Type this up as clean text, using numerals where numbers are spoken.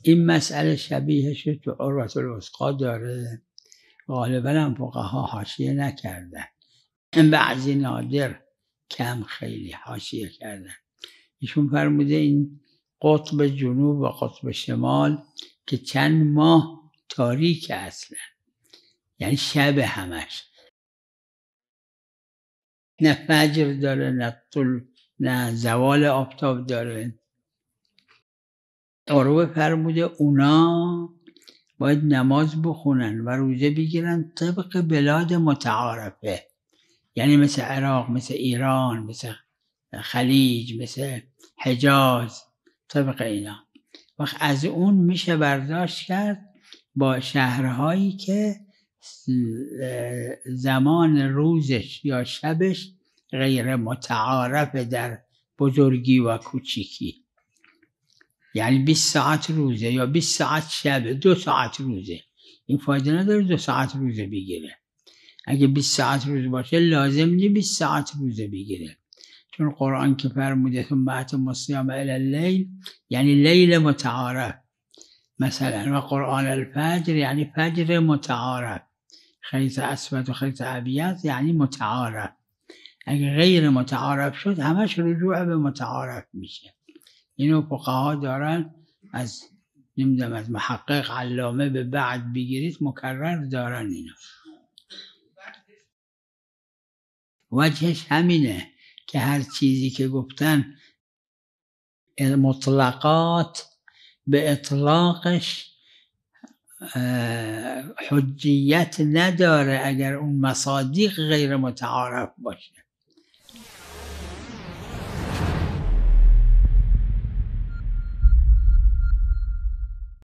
این مسئله شبیهش تو عروة الوثقی داره، غالبا هم فقها حاشیه نکردن، بعضی نادر کم خیلی حاشیه کردن. ایشون فرموده این قطب جنوب و قطب شمال که چند ماه تاریک اصلا، یعنی شب همش، نه فجر داره نه طول نه زوال آفتاب داره. عروه فرموده اونا باید نماز بخونن و روزه بگیرن طبق بلاد متعارفه، یعنی مثل عراق، مثل ایران، مثل خلیج، مثل حجاز، طبق اینا. وقت از اون میشه برداشت کرد با شهرهایی که زمان روزش یا شبش غیر متعارف در بزرگی و کوچیکی، یعنی 20 ساعت روزه یا 20 ساعت شبه، 2 ساعت روزه، این فایده نداره 2 ساعت روزه بگیره. اگه 20 ساعت روزه باشه لازم نیست 20 ساعت روزه بگیره، چون قرآن که فرموده ثم اتموا الصیام الی اللیل یعنی لیل متعارف مثلا، و قرآن الفجر یعنی فجر متعارف، خیط اسود و خیط ابیض یعنی متعارف. اگه غیر متعارف شد همش رجوع به متعارف میشه. اینو فقها دارن، از نمیدونم از محقق علامه به بعد بگیرید مکرر دارن اینو. وجهش همینه که هر چیزی که گفتن مطلقات به اطلاقش حجیت نداره اگر اون مصادیق غیر متعارف باشه.